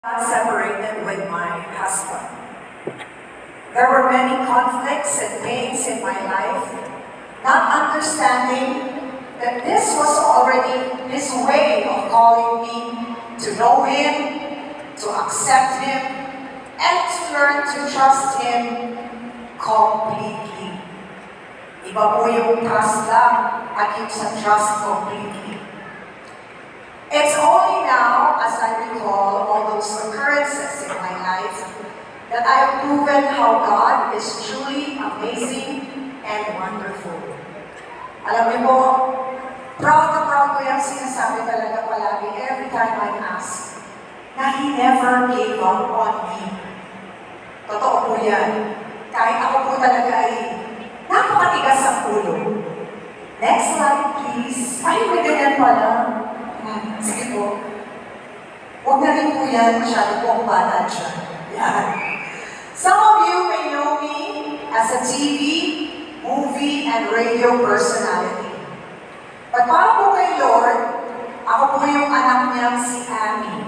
Separated with my husband. There were many conflicts and pains in my life, not understanding that this was already His way of calling me to know Him, to accept Him, and to learn to trust Him completely. Iba po yung trust lang at yung sa trust completely. It's only now, as I recall all those occurrences in my life, that I have proven how God is truly amazing and wonderful. Alam niyo po, proud na proud ko yung sinasabi talaga palagi every time I'm asked na He never gave up on me. Totoo po yan. Kahit ako po talaga ay napakatigas ang ulo. Next slide, please. Ay, may ganyan pala. Sige po. Huwag na rin po yan. Masyado po ang bata siya. Yan. Some of you may know me as a TV, movie, and radio personality. But para po kay Lord, ako po yung anak niyang si Amy.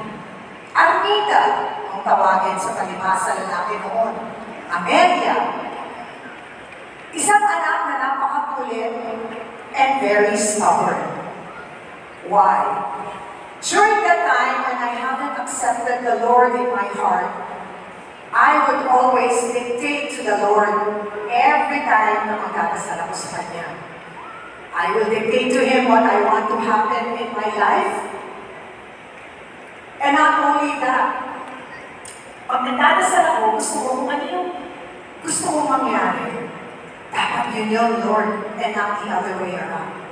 Armida, ang tawagin sa palibhasa lalaki noon. Amelia. Isang anak na napakakulit and very stubborn. Why? During that time when I haven't accepted the Lord in my heart, I would always dictate to the Lord every time na magdadasal ako sa Kanya. I will dictate to Him what I want to happen in my life. And not only that, pag nagdadasal ako, gusto ko kung ano yung gusto kong mangyari. Dapat yun yun, Lord, and not the other way around.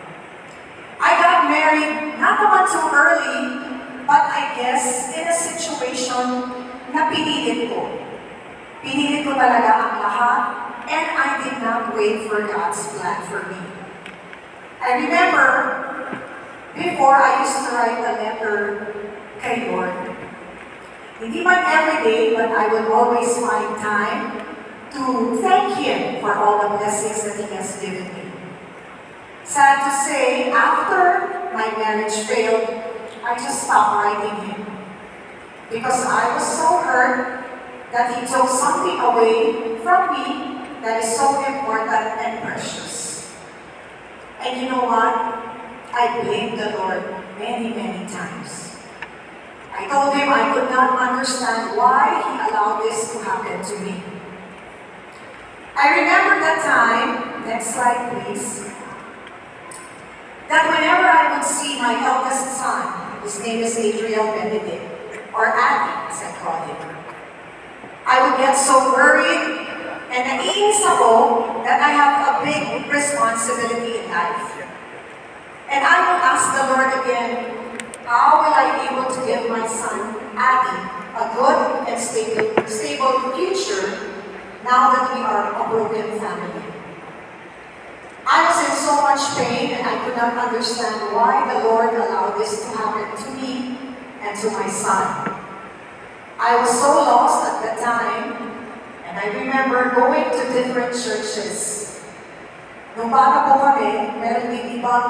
I got married, not naman too early, but I guess in a situation na pinilit ko. Pinilit ko talaga ang lahat, and I did not wait for God's plan for me. I remember, before I used to write a letter kay Lord. Hindi man every day, but I would always find time to thank Him for all the blessings that He has given me. Sad to say, after my marriage failed, I just stopped writing Him. Because I was so hurt that He took something away from me that is so important and precious. And you know what? I blamed the Lord many, many times. I told Him I could not understand why He allowed this to happen to me. I remember that time, next slide please, that whenever I would see my eldest son, his name is Adriel Benedict, or Abby as I call him, I would get so worried and naiinis ako that I have a big responsibility in life. And I would ask the Lord again, how will I be able to give my son, Abby, a good and stable future now that we are a broken family? I was in so much pain and I could not understand why the Lord allowed this to happen to me and to my son. I was so lost at that time, and I remember going to different churches. Nung bata po kami, meron din ibang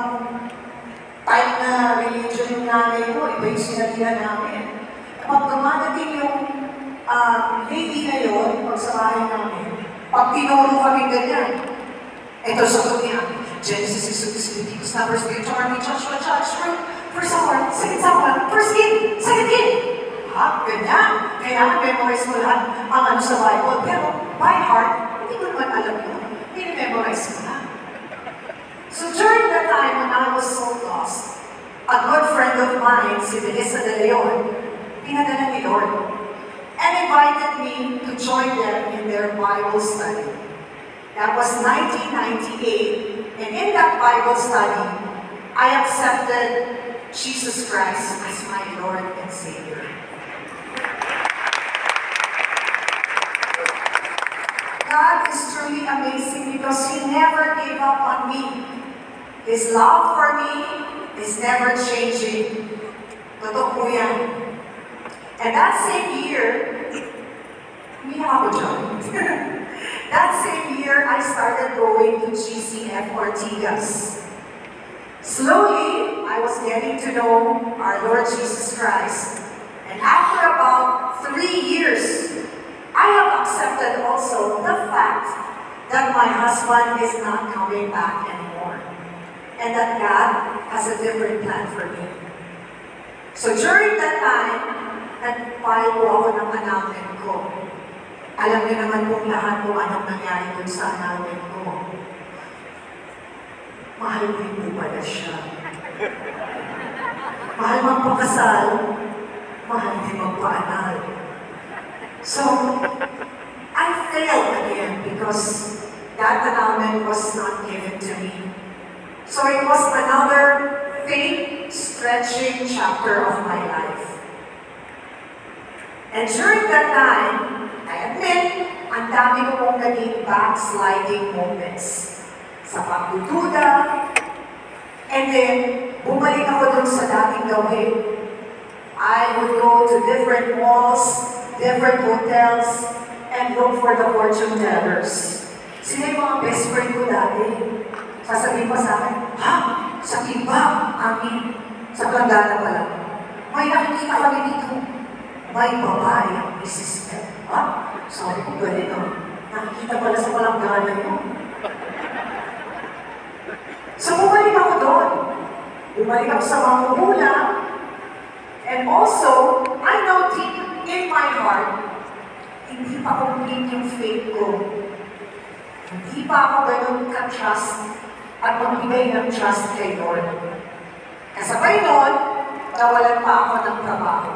type na religion yung nanay ko, iba yung sinalihan namin. Kapag dumadating yung lady na yun, pag sa bahay namin, pag tinuro kami ganyan, ito sagot niya, Genesis 6, Leviticus, Numbers, Deuteronomy, Joshua, Judges, first Samuel, second Samuel, first King, second King. Ha? Ganyan. Kailangan memorize mo lahat ang ano sa Bible. Pero by heart, hindi ko naman alam yun. Hindi-memorize mo na. So during that time when I was so lost, a good friend of mine, si Melissa de Leon, pinadala ni Lord, and invited me to join them in their Bible study. That was 1998, and in that Bible study, I accepted Jesus Christ as my Lord and Savior. God is truly amazing because He never gave up on me. His love for me is never changing. Totoo po yan. And that same year, that same year, I started going to GCF Ortigas. Slowly, I was getting to know our Lord Jesus Christ. And after about husband is not coming back anymore. And that God has a different plan for me. So during that time, nag-file po ako ng annulment ko. Alam niyo naman pong lahat kung anong nangyari dun sa annulment ko. Mahal din po pala siya. Mahal magpakasal, mahal din magpa-annul. So, I failed again because that annulment was not given to me. So it was another faith-stretching chapter of my life. And during that time, I admit, ang dami ko pong naging backsliding moments sa pagdududa, and then bumalik ako dun sa dating gawin. I would go to different malls, different hotels, and look for the fortune tellers. Sila yung mga best friend ko dati. Sasabihin pa sa akin, ha? Sa iba, amin, sa Planggana pa lang. May nakikita kami dito. May babae ang Mrs. Pet. Ha? Sabi ko ganito, nakikita pala sa Planggana yun. So bumalik ako doon. Bumalik ako sa mga magulang. And also, I know deep in my heart, hindi pa complete yung faith ko. Hindi pa ako ganun ka-trust at magbigay ng trust kay Lord. Kasabay nun, nawalan pa ako ng trabaho.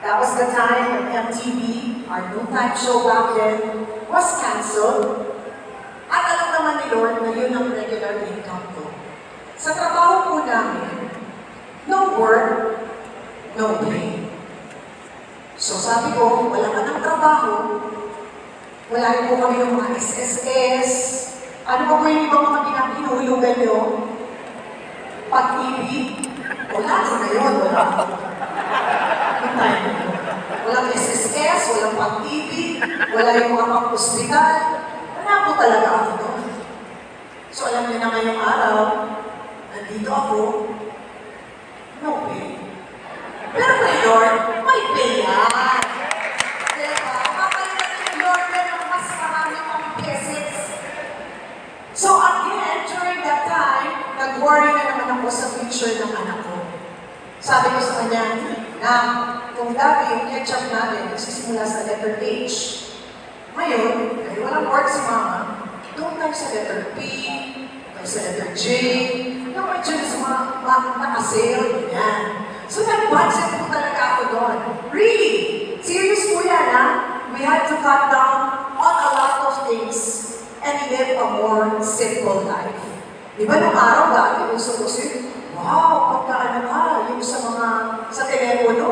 That was the time when MTV, our noontime show back then, was cancelled. At alam naman ni Lord na yun ang regular income ko. Sa trabaho po namin, no work, no pay. So sabi ko, wala ka ng trabaho, wala rin po kami ng mga SSS, ano pa po yung ibang mga pinuhulugan nyo? Pag-ibig? Wala ko na yun, wala. Walang SSS, walang pag-ibig, wala yung mga pang-hospital. Wala po talaga ako doon. So alam niyo naman yung araw, nandito ako, no pay. Pero kay Lord, may pay yan. Diba? Kapalitan ni Lord na ng mas marami pang pesos. So again, during that time, nag-worry na naman ako sa future ng anak ko. Sabi ko sa kanya, na kung dati yung ketchup natin nagsisimula sa letter H, ngayon, dahil walang work si mama, doon tayo sa letter P, tayo sa letter J, yung medyo sa mga nakasale, yan. So nag-budget po talaga ako doon. Really? Serious po yan, ha? We had to cut down on a lot of things and live a more simple life. Di ba nung araw dati, uso-uso, wow, pagkaano ka, yung sa mga, sa telepono,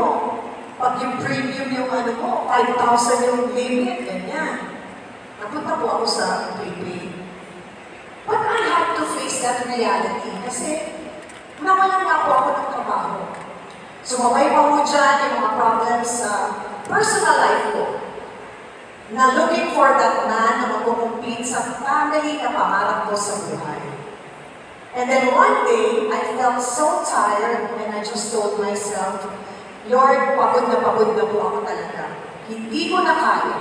pag yung premium yung ano mo, 5,000 yung limit, ganyan. Napunta po ako sa prepaid. But I had to face that reality kasi nawalan nga po ako ng trabaho. Sumabay pa mo dyan yung mga problems sa personal life ko na looking for that man na magkukumpit sa family na pangarap ko sa buhay. And then one day, I felt so tired and I just told myself, Lord, pagod na po ako talaga. Hindi ko na kaya.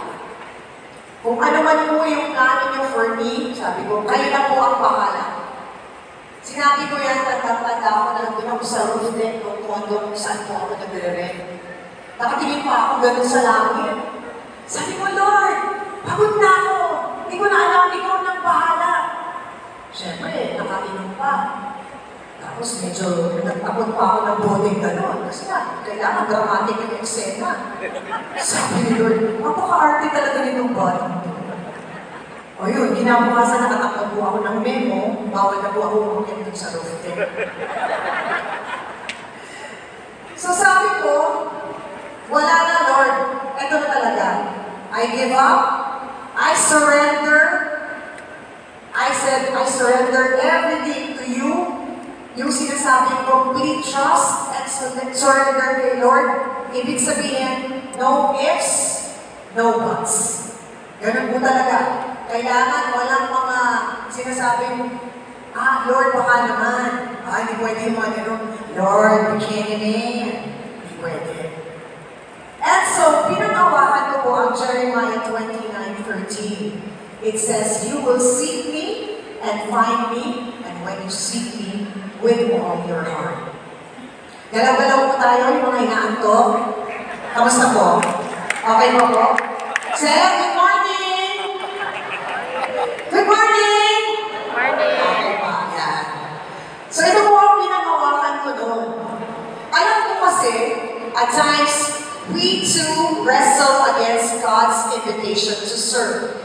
Kung ano man po yung plano niyo for me, sabi ko, kayo na po ang bahala. Sinabi ko yan, tanda ako na nandun ako sa roof deck ng condo kung saan po ako nagre-rent. Nakatingin pa ako ganun sa langit. Sabi ko, Lord, pagod na ako. Hindi ko na alam, ikaw nang bahala. Siyempre, nakainom pa. Tapos medyo nagtakot pa ako ng boding gano'n. Kasi nga, kailangan dramatic yung eksena. Sabi ni Lord, napaka-arte talaga nitong body. O yun, kinabukasan nakatakot po ako ng memo, bawal na po ako umakit dun sa roof deck. So sabi ko, wala na Lord, ito na talaga. I give up, I surrender. I said, I surrender everything to you. Yung sinasabing complete trust and surrender kay Lord, ibig sabihin, no ifs, no buts. Ganun po talaga. Kailangan walang mga sinasabing, Lord, baka naman. Hindi pwede yung mga ganun. Lord, bikini. Hindi pwede. And so, pinangawakan ko po ang Jeremiah 29:13. It says, you will seek me and find me, and when you seek me with all your heart. Galaw-galaw po tayo, yung mga inaantok. Kamusta po? Okay po po? Sir, good morning! Good morning! Morning! Okay pa, yan. So ito po ang pinangawakan ko doon. Alam ko kasi, at times, we too wrestle against God's invitation to serve.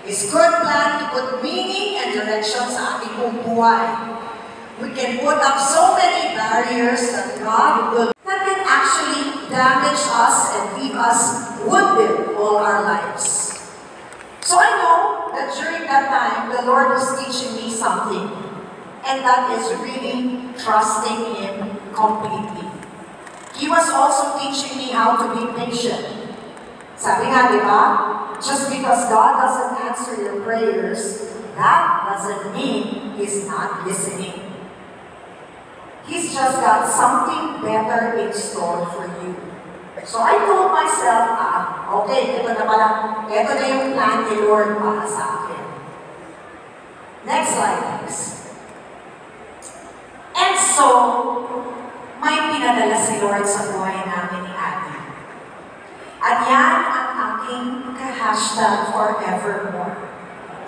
His good plan to put meaning and direction sa ating buhay. We can put up so many barriers that can actually damage us and leave us wounded all our lives. So I know that during that time, the Lord was teaching me something, and that is really trusting Him completely. He was also teaching me how to be patient. Sabi nga, di ba? Just because God doesn't answer your prayers, that doesn't mean He's not listening. He's just got something better in store for you. So I told myself, okay, ito na yung plan ni Lord para sa akin. Next slide, please. And so, may pinadala si Lord sa buhay namin ni Ate. At yan ang aking ka-hashtag forevermore.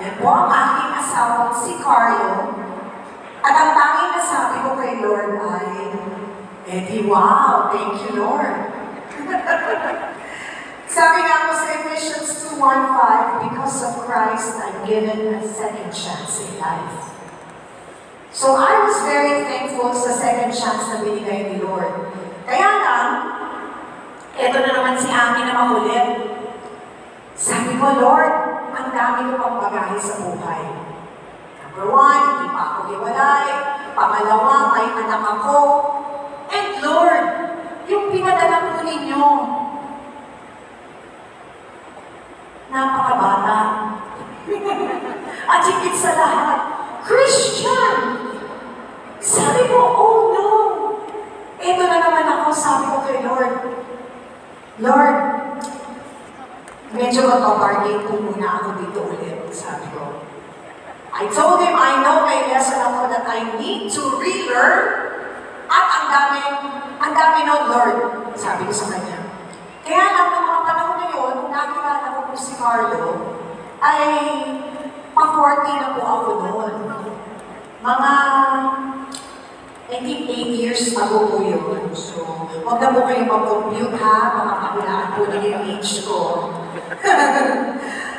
Yan po ang aking asawang si Carlo. At ang tanging nasabi ko kay Lord ay, Eddie, wow, thank you, Lord. Sabi nga ko sa Ephesians 2:1-5, because of Christ, I'm given a second chance in life. So I was very thankful sa second chance na binigay ni Lord. Kaya lang, eto na naman si Aki na makulit. Sabi ko, Lord, ang dami ko pang bagahe sa buhay. Number 1, hindi pa ako hiwalay. Pangalawa, may anak ako. And Lord, yung pinadala po ninyo, napakabata. At higit sa lahat, Christian! Sabi ko, oh no! Ito na naman ako, sabi ko kay Lord, Lord, medyo magpaparking po muna ako dito ulit, sabi ko. I told Him, I know may lesson ako that I need to relearn at ang dami no, Lord, sabi ko sa Kanya. Kaya lang, ng mga panahon na yun, nakilala ko po si Carlo, ay pa-40 na po ako doon. Mga, I think 8 years ago po yun. So, huwag na po kayong mag-compute ha, baka makulaan po nila yung age ko.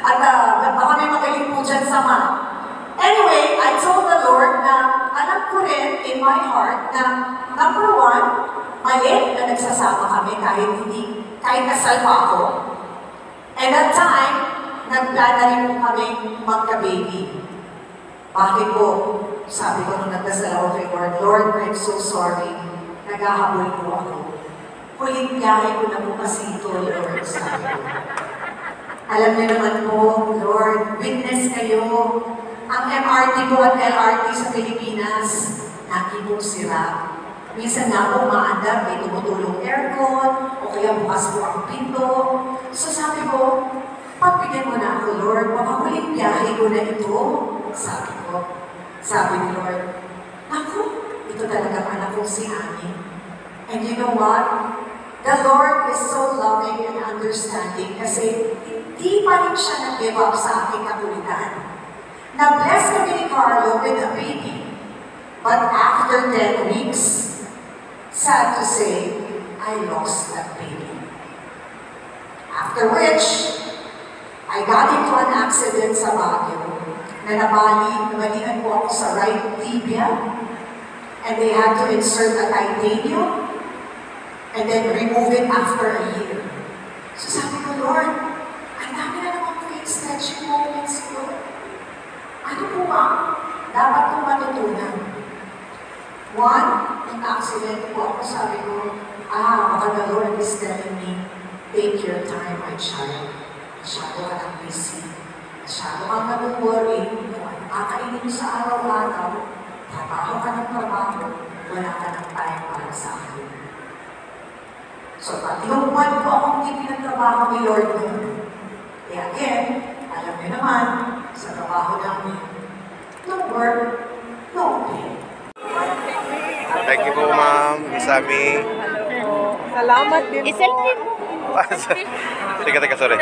At baka may magaling po dyan sa math. Anyway, I told the Lord na alam ko rin in my heart na number 1, maliit na nagsasama kami kahit kasal pa ako. And that time, nagplana rin po kami magka-baby. Bakit po? Sabi ko nung nagdasal ako kay Lord, Lord, I'm so sorry. Naghahabol po ako. Huling biyahe ko na po kasi ito, Lord, sabi ko. Alam niyo naman po, Lord, witness kayo. Ang MRT ko at LRT sa Pilipinas, lagi pong sira. Minsan nga po maandar, may tumutulong aircon, o kaya bukas po ang pinto. So sabi ko, pagbigyan mo na ako, Lord, baka huling biyahe ko na ito. Sabi ko, sabi ni Lord, naku, ito talagang anak kong si Ani. And you know what? The Lord is so loving and understanding kasi hindi pa rin siya nag-give up sa aking kakulitan. Na-bless kami ni Carlo with a baby. But after 10 weeks, sad to say, I lost that baby. After which, I got into an accident sa Baguio na nabalian po ako sa right tibia, and they had to insert a titanium and then remove it after a year. So sabi ko, Lord, ang dami na naman po yung stretching moments ko. Ano po ba? Dapat kong matutunan. 1, yung accident po ako, sabi ko, baka the Lord is telling me, take your time, my child. Masyado ka ng busy. Masyado kang nag-worry kung ano kakainin mo sa araw-araw. Trabaho ka ng trabaho. Wala ka ng time para sa akin. So, 3 buwan po akong hindi pinagtrabaho ni Lord nun. Kaya again, alam niyo naman, sa trabaho namin, No work, no pay. Thank you po, ma'am. Isami. Salamat din po. Teka, sorry.